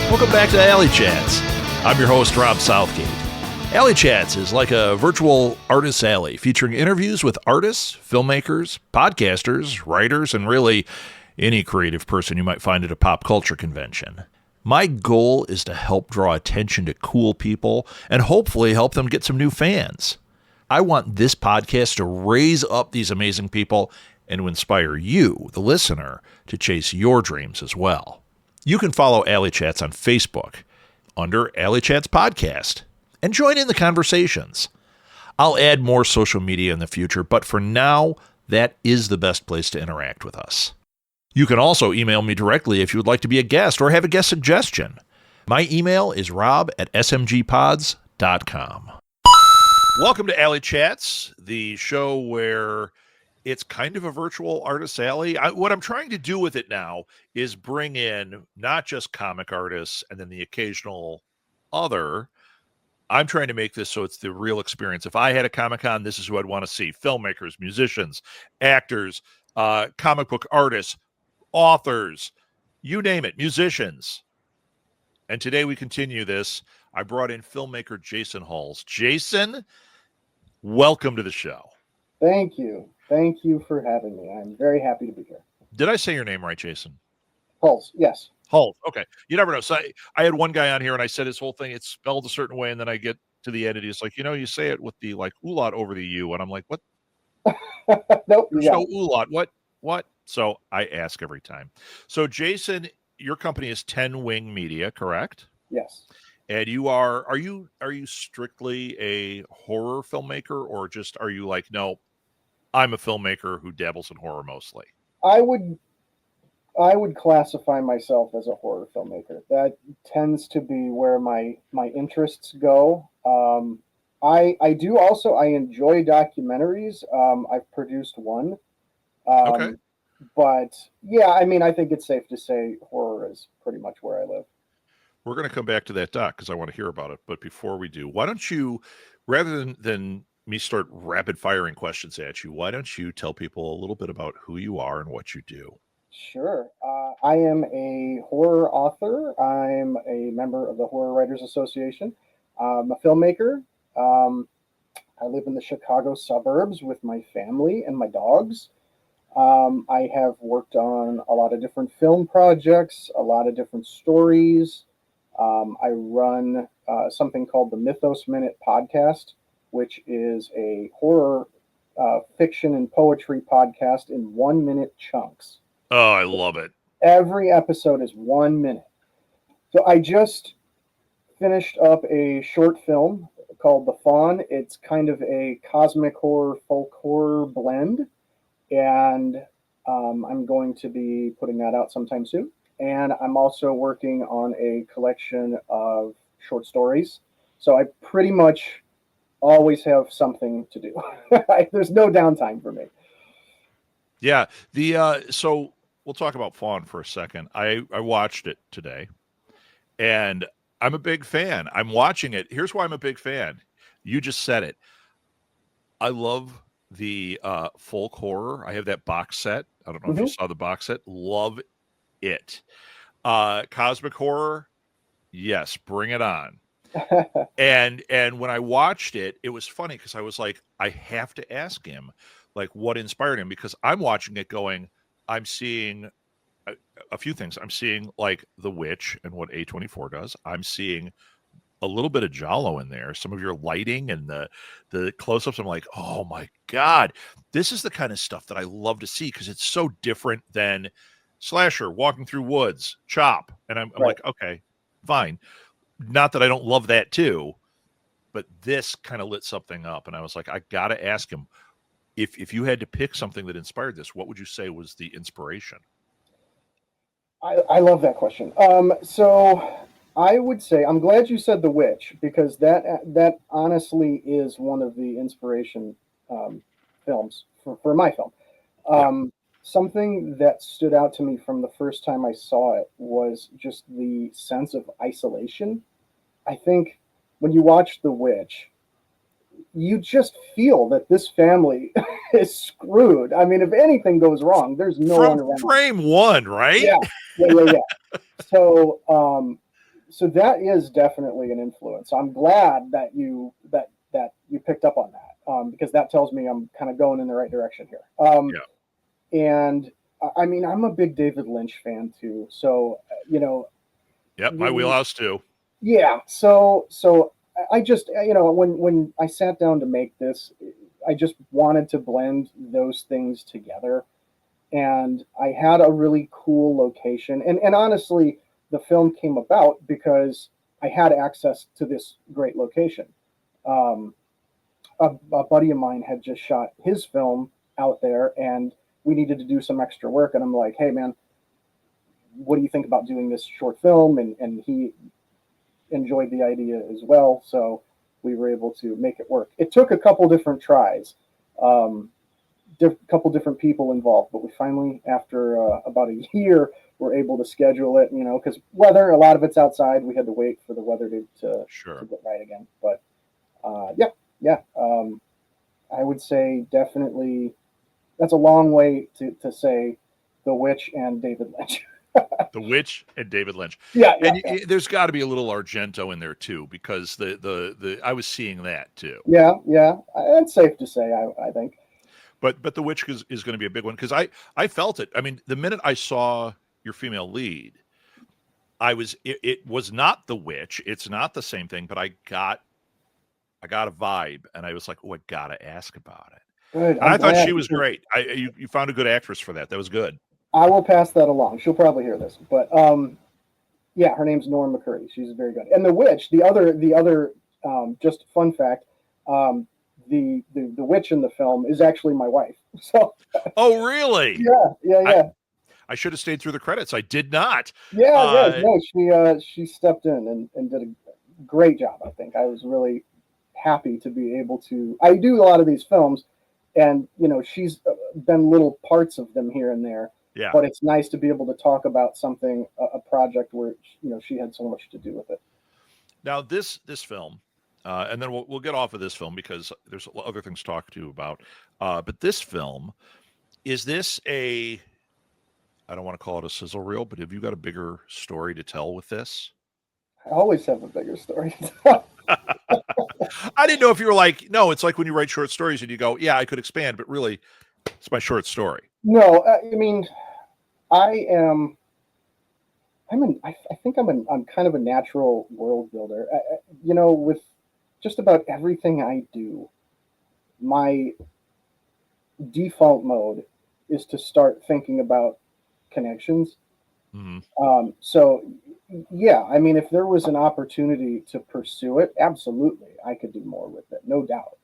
Welcome back to Alley Chats. I'm your host, Rob Southgate. Alley Chats is like a virtual artist's alley featuring interviews with artists, filmmakers, podcasters, writers, and really any creative person you might find at a pop culture convention. My goal is to help draw attention to cool people and hopefully help them get some new fans. I want this podcast to raise up these amazing people and to inspire you, the listener, to chase your dreams as well. You can follow Alley Chats on Facebook under Alley Chats Podcast and join in the conversations. I'll add more social media in the future, but for now, that is the best place to interact with us. You can also email me directly if you would like to be a guest or have a guest suggestion. My email is rob@smgpods.com. Welcome to Alley Chats, the show where it's kind of a virtual artist alley. What I'm trying to do with it now is bring in not just comic artists and then the occasional other. I'm trying to make this so it's the real experience. If I had a Comic-Con, this is who I'd want to see. Filmmakers, musicians, actors, comic book artists, authors, you name it, musicians. And today we continue this. I brought in filmmaker Jason Huls. Jason, welcome to the show. Thank you. Thank you for having me. I'm very happy to be here. Did I say your name right, Jason? Huls, yes. Huls, okay. You never know. So I had one guy on here and I said his whole thing, it's spelled a certain way, and then I get to the end and he's like, you say it with the like oolot over the U, and I'm like, what? Nope. There's no oolot. What? So I ask every time. So Jason, your company is 10 Wing Media, correct? Yes. And you are you strictly a horror filmmaker, or just are you like, no, I'm a filmmaker who dabbles in horror mostly? I would classify myself as a horror filmmaker. That tends to be where my interests go. I enjoy documentaries. I've produced one. Okay. But yeah, I think it's safe to say horror is pretty much where I live. We're going to come back to that doc because I want to hear about it. But before we do, why don't you, rather than me start rapid firing questions at you, why don't you tell people a little bit about who you are and what you do? Sure. I am a horror author. I'm a member of the Horror Writers Association. I'm a filmmaker. I live in the Chicago suburbs with my family and my dogs. I have worked on a lot of different film projects, a lot of different stories. I run something called the Mythos Minute podcast, which is a horror fiction and poetry podcast in 1 minute chunks. Oh, I love it. Every episode is 1 minute. So I just finished up a short film called The Fawn. It's kind of a cosmic horror, folk horror blend. And I'm going to be putting that out sometime soon. And I'm also working on a collection of short stories. So I pretty much always have something to do. There's no downtime for me. Yeah. So we'll talk about Fawn for a second. I watched it today, and I'm a big fan. I'm watching it. Here's why I'm a big fan. You just said it. I love the folk horror. I have that box set. I don't know if you saw the box set. Love it. Cosmic horror, yes, bring it on. and when I watched it, it was funny because I was like, I have to ask him like what inspired him, because I'm watching it going, I'm seeing a few things. I'm seeing like The Witch and what A24 does. I'm seeing a little bit of Giallo in there, some of your lighting and the close-ups. I'm like, oh my God, this is the kind of stuff that I love to see because it's so different than slasher, walking through woods, chop. And I'm like, okay, fine. Not that I don't love that too, but this kind of lit something up. And I was like, I got to ask him, if you had to pick something that inspired this, what would you say was the inspiration? I love that question. So I would say, I'm glad you said The Witch, because that honestly is one of the inspiration films for my film. Something that stood out to me from the first time I saw it was just the sense of isolation. I think when you watch The Witch, you just feel that this family is screwed. I mean, if anything goes wrong, there's no one around. Frame one, right? Yeah. So, so that is definitely an influence. I'm glad that you picked up on that, because that tells me I'm kind of going in the right direction here. Yeah. And I mean, I'm a big David Lynch fan too. So Yep. My wheelhouse too. yeah. So I just when I sat down to make this, I just wanted to blend those things together, and I had a really cool location. And honestly, the film came about because I had access to this great location. Um, a buddy of mine had just shot his film out there, and we needed to do some extra work. And I'm like, hey, man, what do you think about doing this short film? And he enjoyed the idea as well. So we were able to make it work. It took a couple different tries. Couple different people involved, but we finally, after about a year, were able to schedule it. Because weather, a lot of it's outside. We had to wait for the weather to Sure. get right again. But yeah. I would say definitely that's a long way to say The Witch and David Lynch. The Witch and David Lynch. Yeah, And there's got to be a little Argento in there too, because the I was seeing that too. Yeah. It's safe to say, I think. But The Witch is going to be a big one, because I felt it. I mean, the minute I saw your female lead, it was not The Witch. It's not the same thing, but I got a vibe, and I was like, oh, I gotta ask about it. Good. And I thought she was great. You found a good actress for that. That was good. I will pass that along. She'll probably hear this, but yeah, her name's Norm McCurdy. She's very good. And The Witch, the other, just fun fact, the witch in the film is actually my wife. So. Oh, really? Yeah. I should have stayed through the credits. I did not. Yeah. No, she stepped in and did a great job. I think I was really happy to be able to. I do a lot of these films, and she's done little parts of them here and there. Yeah. But it's nice to be able to talk about something, a project where she had so much to do with it. Now this film, and then we'll get off of this film because there's other things to talk to you about. But this film, is this I don't want to call it a sizzle reel, but have you got a bigger story to tell with this? I always have a bigger story. I didn't know if you were like, no, it's like when you write short stories and you go, yeah, I could expand, but really, it's my short story. No, I mean, I think I'm kind of a natural world builder. With just about everything I do, my default mode is to start thinking about connections. Mm-hmm. So yeah, I mean, if there was an opportunity to pursue it, absolutely, I could do more with it, no doubt.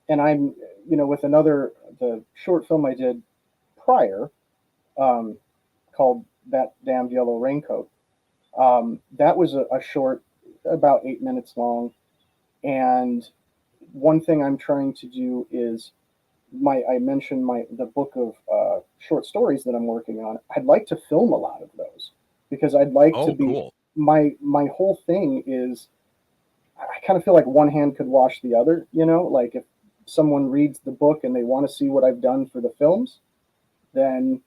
And I'm, with the short film I did prior, called That Damned Yellow Raincoat. That was a short, about 8 minutes long. And one thing I'm trying to do is I mentioned the book of short stories that I'm working on. I'd like to film a lot of those, because I'd like to be cool. My whole thing is, I kind of feel like one hand could wash the other, like if someone reads the book and they want to see what I've done for the films, then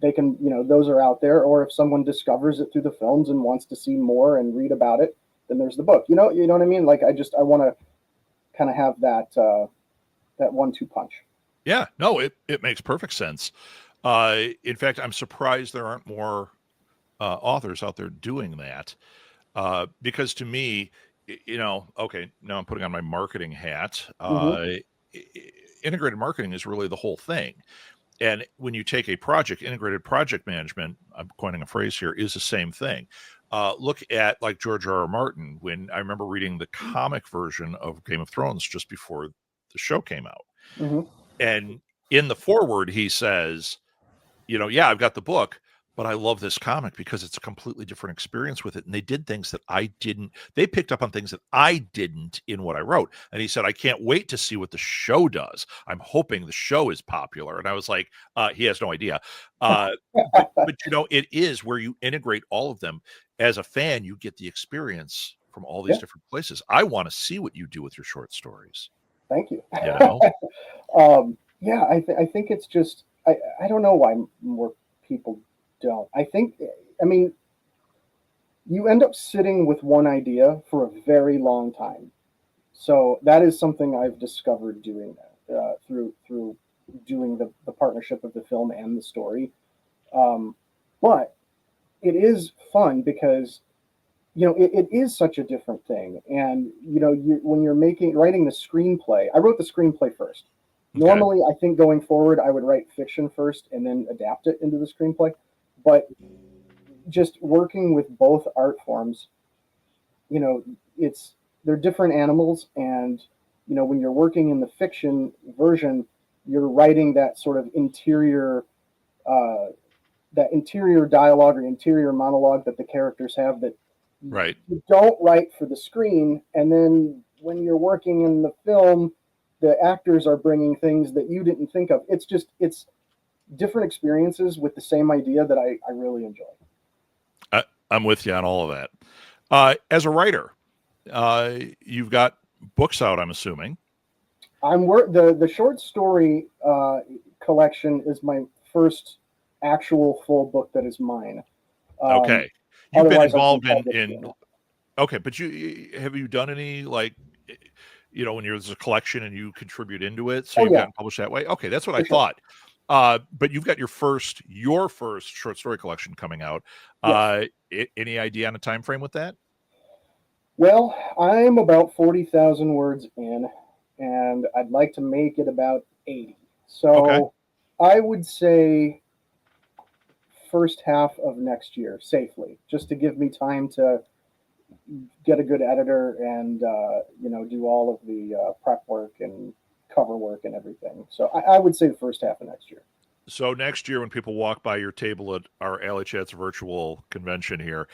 they can, those are out there. Or if someone discovers it through the films and wants to see more and read about it, then there's the book. You know what I mean? Like I want to kind of have that 1-2 punch. Yeah, no, it makes perfect sense. In fact, I'm surprised there aren't more authors out there doing that, because to me, okay, now I'm putting on my marketing hat. Integrated marketing is really the whole thing. And when you take a project, integrated project management, I'm coining a phrase here, is the same thing. Look at like George R.R. Martin. When I remember reading the comic version of Game of Thrones just before the show came out. Mm-hmm. And in the foreword, he says, yeah, I've got the book, but I love this comic because it's a completely different experience with it. And they did things that I didn't. They picked up on things that I didn't in what I wrote. And he said, I can't wait to see what the show does. I'm hoping the show is popular. And I was like, he has no idea. But it is where you integrate all of them. As a fan, you get the experience from all these different places. I want to see what you do with your short stories. Thank you. Yeah, I think it's just, I don't know why more people don't. I mean, you end up sitting with one idea for a very long time. So that is something I've discovered doing that through doing the partnership of the film and the story. But it is fun because it is such a different thing. And when you're writing the screenplay, I wrote the screenplay first. Okay. Normally, I think going forward, I would write fiction first and then adapt it into the screenplay. But just working with both art forms, they're different animals. And when you're working in the fiction version, you're writing that sort of interior dialogue or interior monologue that the characters have that Right. you don't write for the screen. And then when you're working in the film, the actors are bringing things that you didn't think of. It's different experiences with the same idea that I really enjoy. I'm with you on all of that. As a writer, you've got books out, I'm assuming. The short story collection is my first actual full book that is mine. Okay. You've been involved in okay, but have you done any, like, when there's a collection and you contribute into it, so you've gotten published that way? Okay, that's what I thought. But you've got your first short story collection coming out. Yes. Any idea on a time frame with that? Well, I'm about 40,000 words in, and I'd like to make it about 80. So I would say first half of next year, safely, just to give me time to get a good editor and do all of the prep work and cover work and everything. So I would say the first half of next year. So next year, when people walk by your table at our Alley Chats virtual convention here,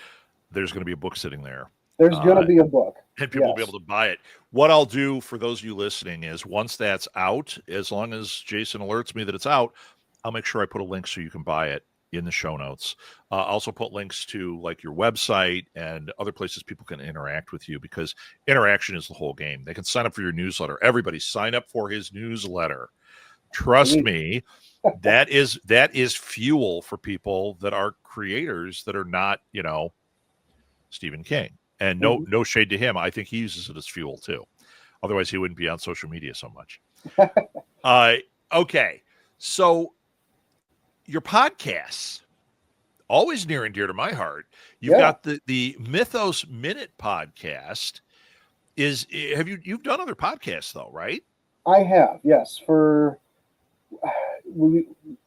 there's going to be a book sitting there. There's going to be a book. And people will be able to buy it. What I'll do for those of you listening is once that's out, as long as Jason alerts me that it's out, I'll make sure I put a link so you can buy it in the show notes. Also put links to like your website and other places people can interact with you, because interaction is the whole game. They can sign up for your newsletter. Everybody sign up for his newsletter. Trust me, that is fuel for people that are creators that are not, Stephen King. And no shade to him. I think he uses it as fuel too. Otherwise, he wouldn't be on social media so much. Okay. So your podcasts, always near and dear to my heart. You've got the Mythos Minute podcast. You've done other podcasts though, right? I have, yes.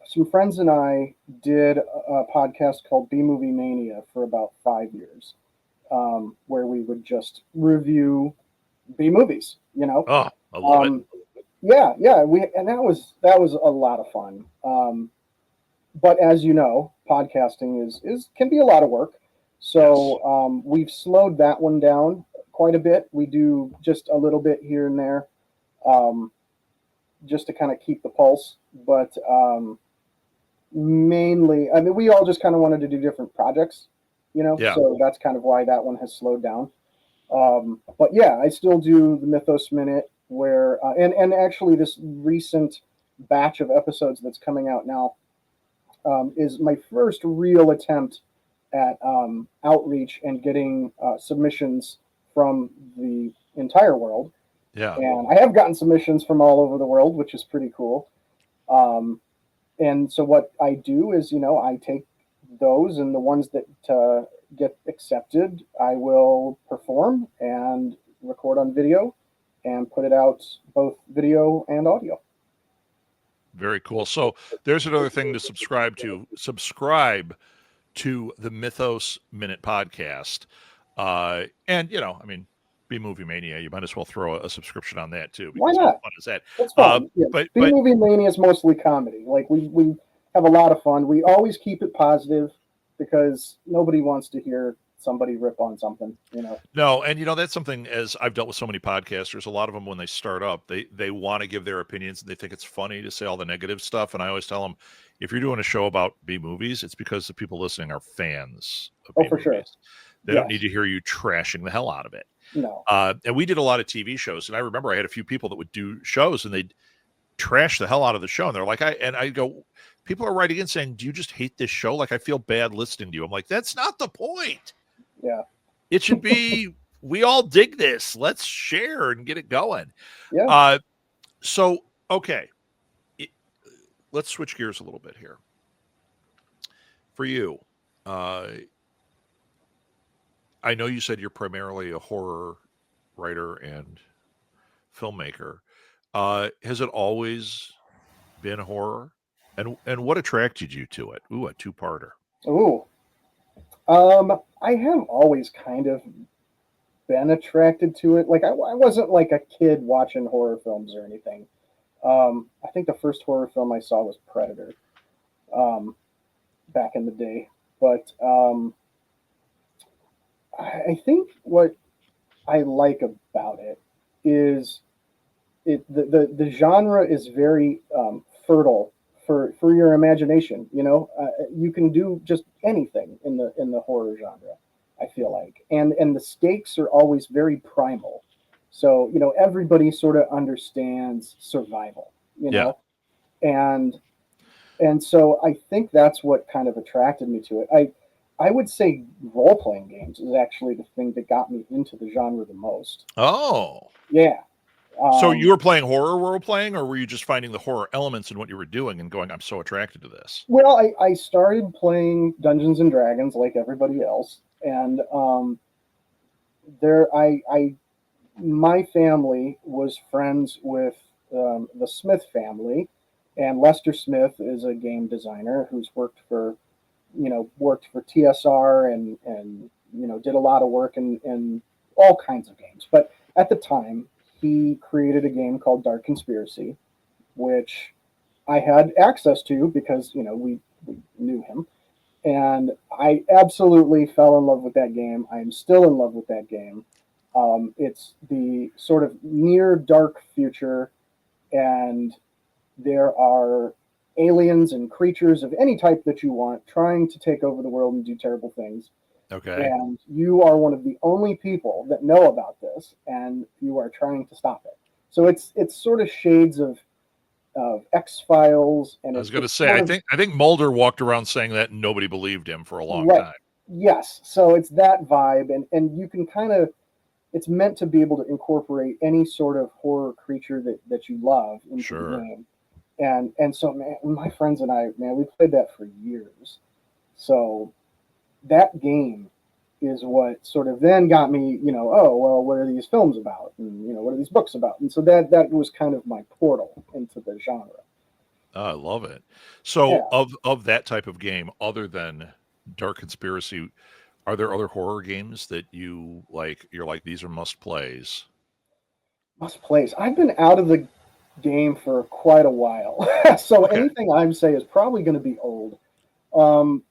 Some friends and I did a podcast called B Movie Mania for about 5 years, where we would just review B movies. Oh, I love it. Yeah. And that was a lot of fun. But as you know, podcasting can be a lot of work. So we've slowed that one down quite a bit. We do just a little bit here and there, just to kind of keep the pulse. But mainly, I mean, we all just kind of wanted to do different projects, so that's kind of why that one has slowed down. But yeah, I still do the Mythos Minute where, and actually this recent batch of episodes that's coming out now is my first real attempt at outreach and getting submissions from the entire world. Yeah. And I have gotten submissions from all over the world, which is pretty cool. And so what I do is, I take those, and the ones that get accepted, I will perform and record on video and put it out both video and audio. Very cool. So there's another thing to subscribe to. Subscribe to the Mythos Minute podcast. And, B Movie Mania, you might as well throw a subscription on that too. Why not? How fun is that? It's fun. But B Movie Mania is mostly comedy. Like we have a lot of fun. We always keep it positive because nobody wants to hear somebody rip on something, No, and that's something, as I've dealt with so many podcasters, a lot of them when they start up, they want to give their opinions and they think it's funny to say all the negative stuff. And I always tell them, if you're doing a show about B movies, it's because the people listening are fans of B movies. Sure. They don't need to hear you trashing the hell out of it. No. And we did a lot of TV shows, and I remember I had a few people that would do shows and they'd trash the hell out of the show. And they're like, I go, people are writing in saying, do you just hate this show? Like, I feel bad listening to you. I'm like, that's not the point. Yeah. It should be, we all dig this. Let's share and get it going. Yeah. So, okay. It- let's switch gears a little bit here. For you, uh, I know you said you're primarily a horror writer and filmmaker. Has it always been horror? And what attracted you to it? Ooh, a two-parter. Ooh. I have always kind of been attracted to it. Like I wasn't like a kid watching horror films or anything. I think the first horror film I saw was Predator, um, back in the day. But I think what I like about it is the genre is very fertile for your imagination. You can do just anything in the horror genre. I feel like, and the stakes are always very primal. So everybody sort of understands survival. Yeah. And so I think that's what kind of attracted me to it. I would say role playing games is actually the thing that got me into the genre the most. Oh. Yeah. So you Um, were playing horror role playing, or were you just finding the horror elements in what you were doing and going, I'm so attracted to this? well, I started playing Dungeons and Dragons like everybody else, and there I my family was friends with the Smith family, and Lester Smith is a game designer who's worked for TSR and did a lot of work in all kinds of games. But at the time, he created a game called Dark Conspiracy, which I had access to because we knew him, and I absolutely fell in love with that game. I am still in love with that game. It's the sort of near dark future, and there are aliens and creatures of any type that you want trying to take over the world and do terrible things. Okay. And you are one of the only people that know about this, and you are trying to stop it. So it's sort of shades of X Files, and I was going to it's say, sort of I think Mulder walked around saying that and nobody believed him for a long right. time. Yes, so it's that vibe, and you can kind of it's meant to be able to incorporate any sort of horror creature that you love into the Sure. game. And so, man, my friends and I, man, we played that for years. So that game is what sort of then got me, oh well, what are these films about, and what are these books about, and so that was kind of my portal into the genre. Oh, I love it. Yeah, So of that type of game, other than Dark Conspiracy, are there other horror games that you like? You're like, these are must plays. must plays. I've been out of the game for quite a while, so Okay. anything I'm say is probably going to be old. Um,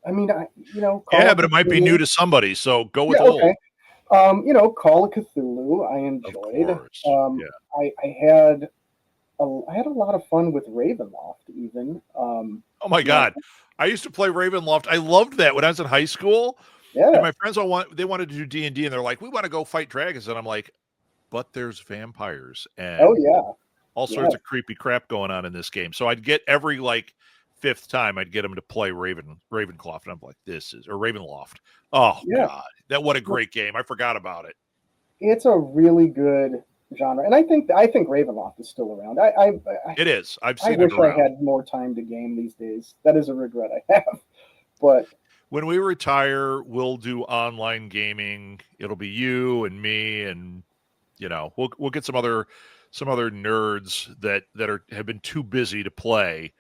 I mean, Call Yeah, of but it might be new Cthulhu. to somebody, so go with Yeah, old. okay. Call of Cthulhu. I Of enjoyed. course. Yeah. I had a lot of fun with Ravenloft, even. Oh my You know, God. I used to play Ravenloft. I loved that when I was in high school. And yeah. my friends they wanted to do D&D, and they're like, we want to go fight dragons. And I'm like, but there's vampires Oh and yeah, all yeah, sorts of creepy crap going on in this game. So I'd get every like fifth time I'd get them to play Ravencloft, and I'm like, this is or Ravenloft. Oh yeah. God, what a great game! I forgot about it. It's a really good genre, and I think Ravenloft is still around. It is. I've I seen it wish I around. had more time to game these days. That is a regret I have. But When we retire, we'll do online gaming. It'll be you and me, and we'll get some other nerds that have been too busy to play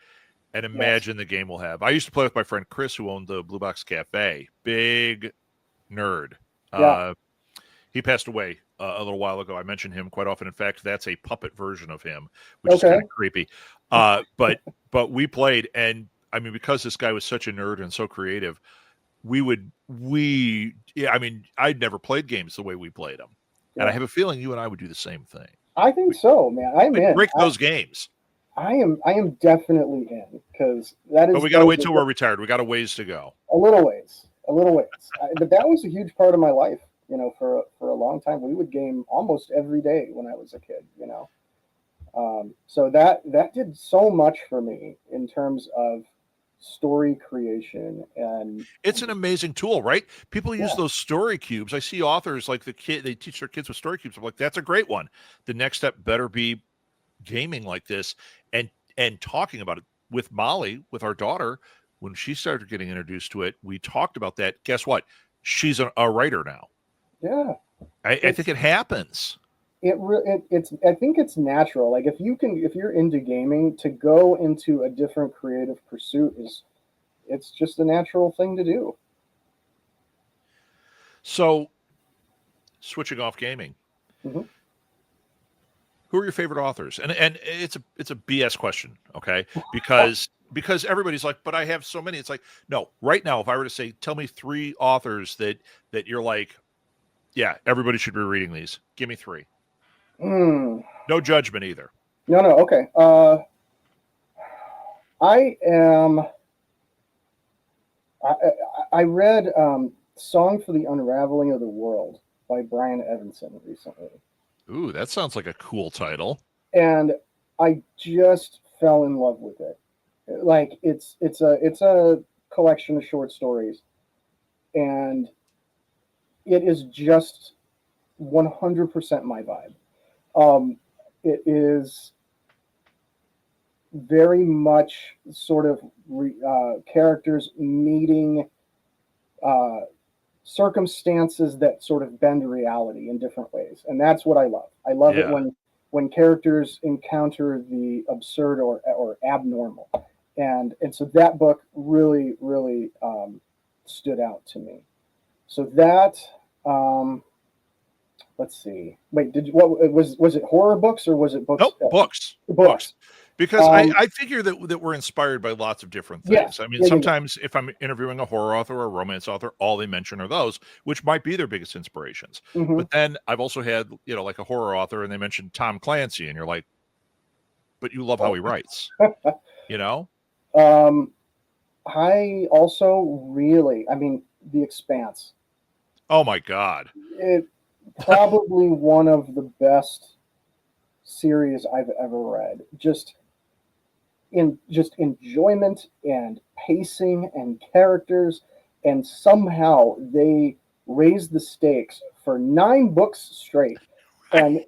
and yes, imagine the game we'll have. I used to play with my friend Chris, who owned the Blue Box Cafe. Big nerd. yeah, Uh, he passed away a little while ago. I mention him quite often. In fact, that's a puppet version of him, which is okay, kind of creepy. But we played, and I mean, because this guy was such a nerd and so creative, yeah, I mean, I'd never played games the way we played them, and I yeah. have a feeling you and I would do the same thing. I think so, man. I'm We'd in. break those games, I am definitely in because that but is we got to those wait are till we're retired. We got a ways to go. a little ways, a little ways. But that was a huge part of my life. For a long time, we would game almost every day when I was a kid. So that did so much for me in terms of story creation. And It's an amazing tool, right? People use yeah, those story cubes. I see authors like they teach their kids with story cubes. I'm like, that's a great one. The next step better be gaming like this and talking about it with Molly, with our daughter. When she started getting introduced to it, we talked about that. Guess what? She's a writer now. yeah, I think it happens. it's I think it's natural. Like if you're into gaming, to go into a different creative pursuit it's just a natural thing to do. So, switching off gaming, Hmm. who are your favorite authors? And it's a BS question, okay? Because everybody's like, but I have so many. It's like, no, right now, if I were to say, tell me 3 authors that you're like, yeah, everybody should be reading these. Give me 3. Mm. No judgment either. No, no, okay. I am. I, I read "Song for the Unraveling of the World" by Brian Evanson recently, Ooh, that sounds like a cool title. and I just fell in love with it. Like it's a collection of short stories, and it is just 100% my vibe. It is very much sort of characters meeting uh, circumstances that sort of bend reality in different ways, and that's what I love. I love it Yeah. when characters encounter the absurd or abnormal, and so that book really stood out to me. So that let's see. Wait, did you, what was it horror books or was it books? Nope, books. Books. Because I figure that we're inspired by lots of different Yeah, things. I mean, yeah. sometimes if I'm interviewing a horror author or a romance author, all they mention are those, which might be their biggest inspirations. Hmm. But then I've also had, like a horror author and they mention Tom Clancy, and you're like, but you love how he writes, you know? I also really, I mean, The Expanse. Oh my God. It probably one of the best series I've ever read. Just enjoyment and pacing and characters, and somehow they raise the stakes for 9 books straight, and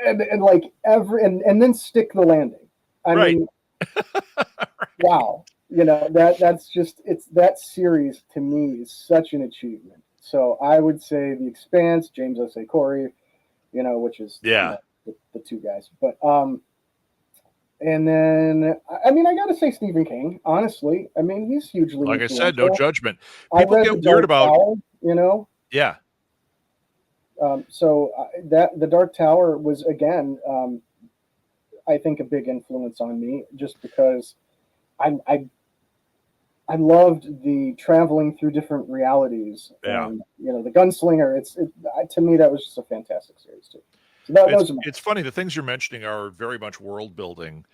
and like and then stick the landing. I Right. mean, wow, that's just it's that series to me is such an achievement. So I would say The Expanse, James S. A. Corey, which is Yeah. the 2 guys, but and then I mean I got to say Stephen King. Honestly, I mean he's hugely Like I said, no influential. judgment. I People read The get weird Dark about, Tower. yeah. So that The Dark Tower was again, I think, a big influence on me, just because I I loved the traveling through different realities, Yeah. and the gunslinger. To me that was just a fantastic series too. So those are my. It's funny. The things you're mentioning are very much world building,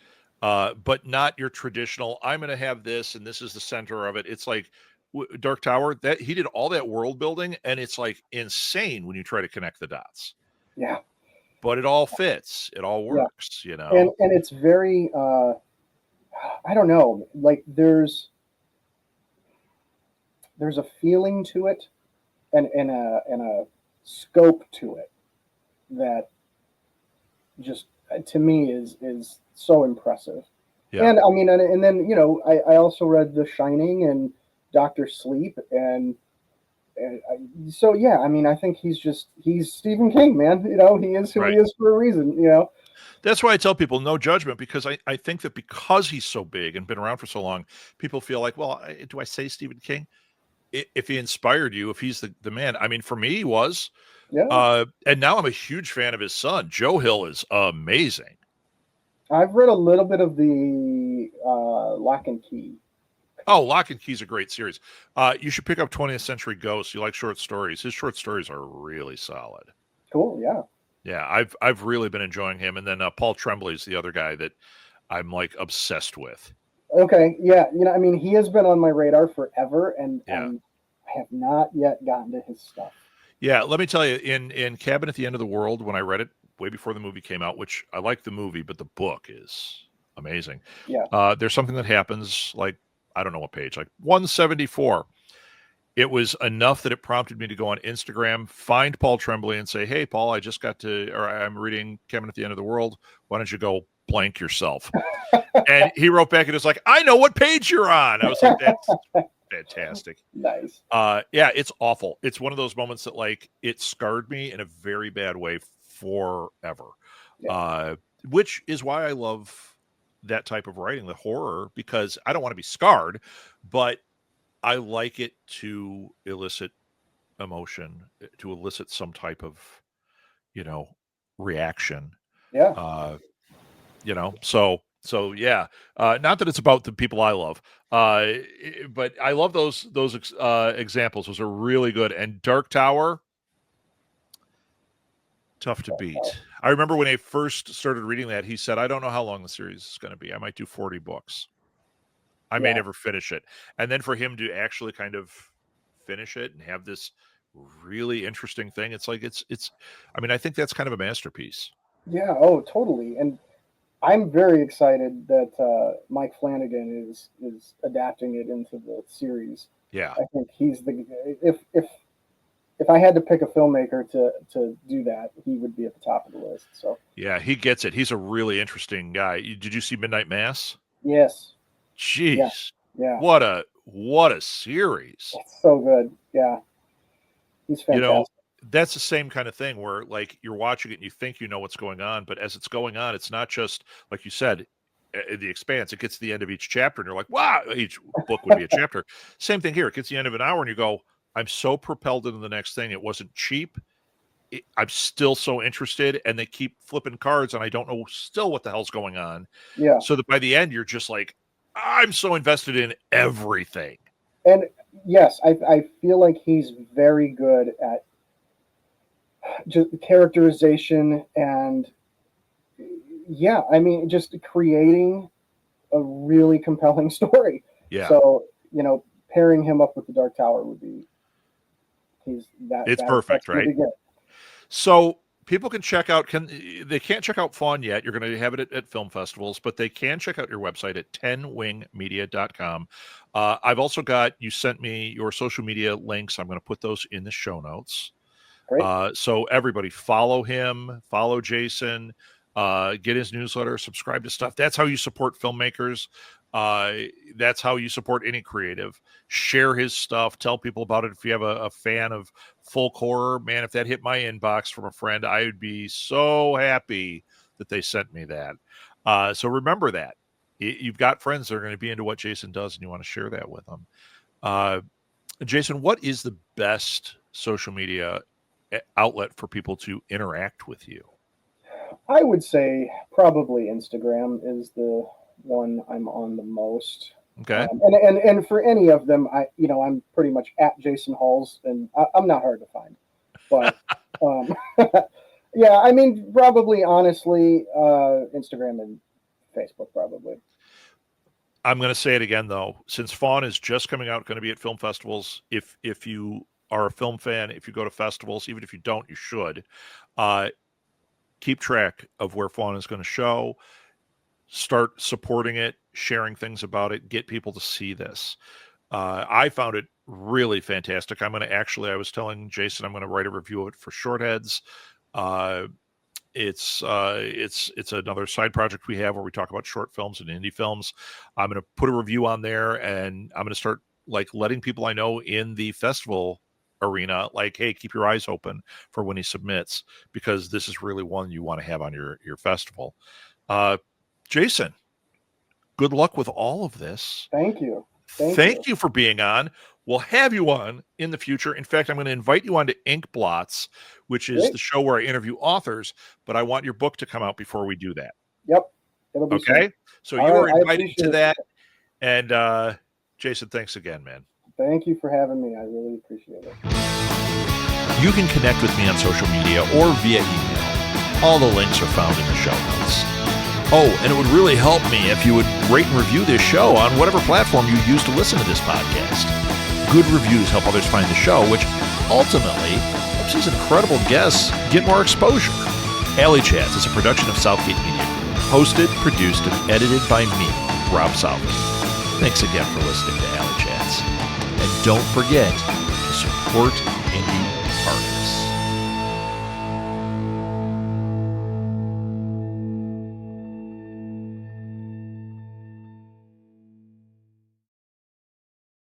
but not your traditional. I'm going to have this, and this is the center of it. It's like Dark Tower. That he did all that world building, and it's like insane when you try to connect the dots. Yeah, But it all fits. It all yeah, works. and it's very I don't know, like there's a feeling to it, and a scope to it that just to me is so impressive. Yeah. And I mean, and then I also read The Shining and Doctor Sleep, so yeah, I mean, I think he's Stephen King, man. He is who he Right. is for a reason. That's why I tell people no judgment, because I think that because he's so big and been around for so long, people feel like, well, do I say Stephen King? If he inspired you, if he's the man. I mean, for me, he was. Yeah, And now I'm a huge fan of his son. Joe Hill is amazing. I've read a little bit of the Lock and Key. Oh, Lock and Key's a great series. You should pick up 20th Century Ghosts. You like short stories. His short stories are really solid. Cool, yeah. Yeah, I've really been enjoying him. And then Paul Tremblay's the other guy that I'm like obsessed with. Okay, yeah. I mean, he has been on my radar forever, and Yeah. I have not yet gotten to his stuff. Yeah, let me tell you, in Cabin at the End of the World, when I read it way before the movie came out, which I like the movie, but the book is amazing. Yeah. There's something that happens, like, I don't know what page, like 174. It was enough that it prompted me to go on Instagram, find Paul Tremblay and say, hey, Paul, I'm reading Cabin at the End of the World. Why don't you go blank yourself? And he wrote back and was like, I know what page you're on. I was like, that's fantastic. Nice. Yeah, it's awful. It's one of those moments that like it scarred me in a very bad way forever. Yeah. Which is why I love that type of writing, the horror, because I don't want to be scarred, but I like it to elicit emotion, to elicit some type of, reaction. Yeah. So yeah. Not that it's about the people I love, but I love those examples. Those are really good. And Dark Tower, tough to beat. I remember when I first started reading that, he said, I don't know how long the series is going to be. I might do 40 books. I may never finish it. And then for him to actually kind of finish it and have this really interesting thing, it's like, I think that's kind of a masterpiece. Yeah. Oh, totally. And I'm very excited that Mike Flanagan is adapting it into the series. Yeah. I think he's if I had to pick a filmmaker to do that, he would be at the top of the list. So yeah, he gets it. He's a really interesting guy. Did you see Midnight Mass? Yes. Jeez. Yeah. What a series. It's so good. Yeah. He's fantastic. That's the same kind of thing where like you're watching it and you think you know what's going on, but as it's going on, it's not just like you said, The Expanse. It gets to the end of each chapter and you're like, wow, each book would be a chapter. Same thing here. It gets to the end of an hour and you go, I'm so propelled into the next thing. It wasn't cheap. I'm still so interested, and they keep flipping cards and I don't know still what the hell's going on. Yeah. So that by the end, you're just like, I'm so invested in everything. And yes, I feel like he's very good at just characterization and just creating a really compelling story. Yeah. So, pairing him up with the Dark Tower would be it's perfect, right? Really good. So people can check out, they can't check out Fawn yet. You're going to have it at film festivals, but they can check out your website at 10wingmedia.com. I've also you sent me your social media links. I'm going to put those in the show notes. Great. So everybody follow him, follow Jason, get his newsletter, subscribe to stuff. That's how you support filmmakers. That's how you support any creative. Share his stuff. Tell people about it. If you have a fan of folk horror, man, if that hit my inbox from a friend, I would be so happy that they sent me that. So remember that. You've got friends that are going to be into what Jason does, and you want to share that with them. Jason, what is the best social media outlet for people to interact with you? I would say probably Instagram is the one I'm on the most. Okay. And for any of them, I'm pretty much at Jason Huls, and I'm not hard to find. But yeah, probably honestly, Instagram and Facebook probably. I'm going to say it again though, since Fawn is just coming out, going to be at film festivals. If you are a film fan, if you go to festivals, even if you don't, you should keep track of where Fawn is going to show. Start supporting it, sharing things about it, get people to see this. I found it really fantastic. I was telling Jason, I'm going to write a review of it for Shortheads. It's another side project we have where we talk about short films and indie films. I'm going to put a review on there, and I'm going to start like letting people I know in the festival arena, like, hey, keep your eyes open for when he submits, because this is really one you want to have on your festival. Jason, good luck with all of this. Thank you. Thank you for being on. We'll have you on in the future. In fact, I'm going to invite you on to Ink Blots, which is the show where I interview authors, but I want your book to come out before we do that. Yep. It'll be okay. Soon. So you are invited to that. And Jason, thanks again, man. Thank you for having me. I really appreciate it. You can connect with me on social media or via email. All the links are found in the show notes. Oh, and it would really help me if you would rate and review this show on whatever platform you use to listen to this podcast. Good reviews help others find the show, which ultimately helps these incredible guests get more exposure. Alley Chats is a production of Southgate Media Group, hosted, produced, and edited by me, Rob Southgate. Thanks again for listening to Alley Chats. And don't forget to support